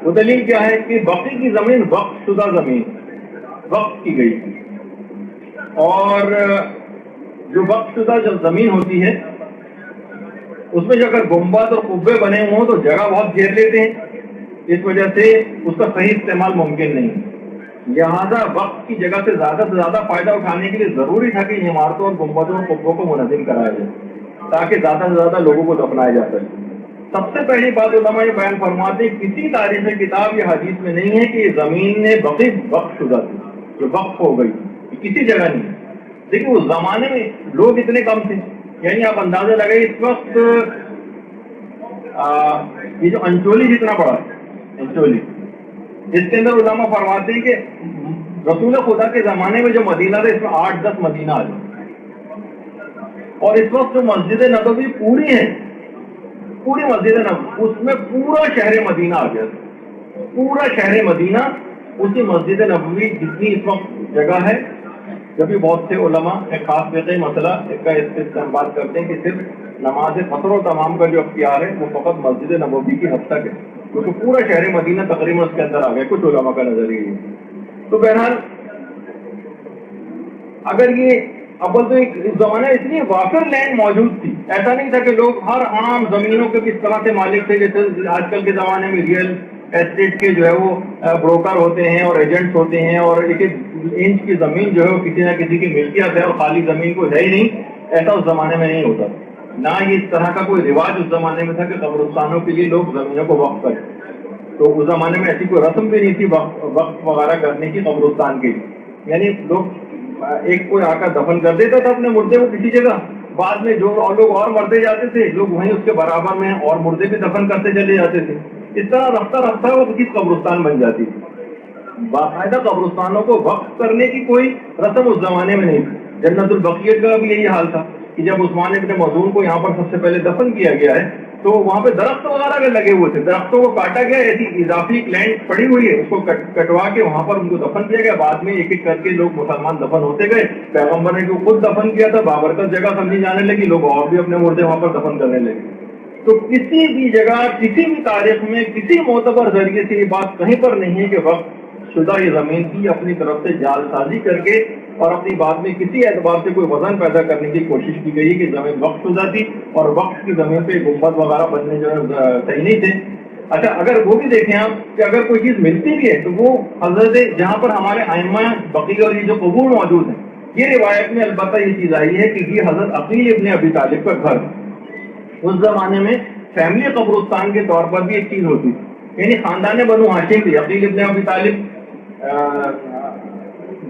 وہ دلیل کیا ہے کہ بقی کی زمین وقف شدہ زمین وقف کی گئی تھی، اور جو وقف شدہ جو زمین ہوتی ہے اس میں جو اگر گنبد اور قبے بنے ہوں تو جگہ بہت گھیر لیتے ہیں، اس وجہ سے اس کا صحیح استعمال ممکن نہیں، لہذا وقت کی جگہ سے زیادہ فائدہ اٹھانے کے لیے ضروری تھا کہ ان عمارتوں اور گنبدوں اور قبوں کو منظم کرایا جائے تاکہ زیادہ سے زیادہ لوگوں کو دفنایا جا سکے۔ سب سے پہلی بات علماء یہ بیان فرماتے ہیں کسی تاریخ کتاب یا حدیث میں نہیں ہے کہ یہ زمین نے وقف شدہ تھی، جو وقف ہو گئی، کسی جگہ نہیں۔ دیکھیں اس زمانے میں لوگ اتنے کم تھے، یعنی آپ اندازہ لگائیں اس وقت یہ جو انچولی جتنا بڑا ہے، انچولی اس کے اندر علماء فرماتے ہیں کہ رسول خدا کے زمانے میں جو مدینہ تھا اس میں 8-10 مدینہ آ جائے، اور اس وقت جو مسجد نبوی پوری ہے، پوری مسجد نبوی، اس میں پورا شہر مدینہ آ گیا، پورا شہر مدینہ اسی مسجد نبوی جتنی اس وقت جگہ ہے۔ جبھی بہت سے علماء ایک خاص فقہی مسئلہ کا استعمال کرتے ہیں کہ صرف نماز فطر و تمام کا جو اختیار ہے وہ فقط مسجد نبوی کی حد تک ہے، کیونکہ پورا شہر مدینہ تقریباً اس کے اندر آ گیا، کچھ علماء کا نظریہ ہے۔ تو بہرحال اگر یہ اول تو اس زمانے اتنی وافر لینڈ موجود تھی، ایسا نہیں تھا کہ لوگ ہر عام زمینوں کے کس طرح سے مالک تھے، جیسے آج کل کے زمانے میں ریئل ایسٹیٹ کے جو ہے وہ بروکر ہوتے ہیں اور ایجنٹس ہوتے ہیں، اور ایک ایک انچ کی زمین جو ہے وہ کسی نہ کسی کی ملکیت ہے اور خالی زمین کو ہے ہی نہیں، ایسا اس زمانے میں نہیں ہوتا، نہ یہ اس طرح کا کوئی رواج اس زمانے میں تھا کہ قبرستانوں کے لیے لوگ زمینوں کو وقف کریں، تو اس زمانے میں ایسی کوئی رسم بھی نہیں تھی وقف وغیرہ کرنے کی قبرستان کے لیے، یعنی لوگ ایک کوئی آ کر دفن کر دیتا تھا اپنے مردے کو کسی جگہ، بعد میں جو لوگ اور مرتے جاتے تھے لوگ وہیں اس کے برابر میں اور مردے بھی دفن کرتے چلے جاتے تھے، اس طرح رفتہ رفتہ وہ کسی قبرستان بن جاتی تھی۔ باقاعدہ قبرستانوں کو وقف کرنے کی کوئی رسم اس زمانے میں نہیں تھی۔ جنت البقیع کا بھی یہی حال تھا کہ جب عثمان ابن مظعون کو یہاں پر سب سے پہلے دفن کیا گیا ہے تو وہاں پہ درخت وغیرہ بھی لگے ہوئے تھے، درختوں کو کاٹا گیا، ایسی اضافی لینڈ پڑی ہوئی ہے اس کو کٹوا کے وہاں پر ان کو دفن کیا گیا، بعد میں ایک ایک کر کے لوگ مسلمان دفن ہوتے گئے، پیغمبر نے جو خود دفن کیا تھا بابرکت جگہ سمجھی جانے لگی، لوگ اور بھی اپنے مردے وہاں پر دفن کرنے لگے۔ تو کسی بھی جگہ کسی بھی تاریخ میں کسی معتبر ذریعے سے یہ بات کہیں پر نہیں ہے کہ وقف شدہ یہ زمین کی اپنی طرف سے جال سازی کر کے اور اپنی بات میں کسی اعتبار سے کوئی وزن پیدا کرنے کی کوشش کی گئی کہ زمین وقف شدہ تھی اور وقف کی زمین پہ گنبد وغیرہ بننے جو ہے صحیح نہیں تھے۔ اچھا اگر وہ بھی دیکھیں آپ کہ اگر کوئی چیز ملتی بھی ہے تو وہ حضرت جہاں پر ہمارے ائمہ بقیع اور یہ جو قبور موجود ہیں، یہ روایت میں البتہ یہ چیز آئی ہے کہ یہ حضرت عقیل ابن ابی طالب کا گھر، اس زمانے میں فیملی قبرستان کے طور پر بھی ایک چیز ہوتی تھی، یعنی خاندان بنو ہاشم تھے، عقیل ابن ابی طالب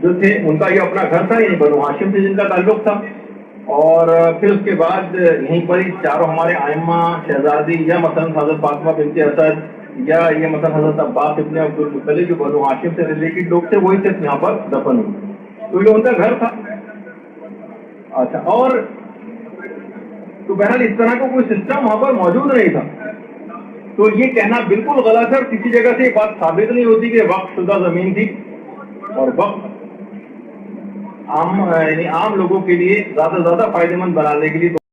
جو تھے ان کا یہ اپنا گھر تھا، یعنی بنو ہاشم سے جن کا تعلق تھا، اور پھر اس کے بعد یہیں پر ہی چاروں ہمارے ائمہ شہزادی یا مثلا حضرت فاطمہ بنت اسد یا یہ مثلا حضرت عباس ابن عبد المطلب جو بنو ہاشم سے ریلیٹڈ لوگ تھے وہی صرف یہاں پر دفن ہوئے، تو یہ ان کا گھر تھا۔ اچھا اور تو بہرحال اس طرح کا کوئی سسٹم وہاں پر موجود نہیں تھا، تو یہ کہنا بالکل غلط ہے، اور کسی جگہ سے یہ بات ثابت نہیں ہوتی کہ وقف شدہ زمین تھی، اور وقف عام لوگوں کے لیے زیادہ فائدہ مند بنانے کے لیے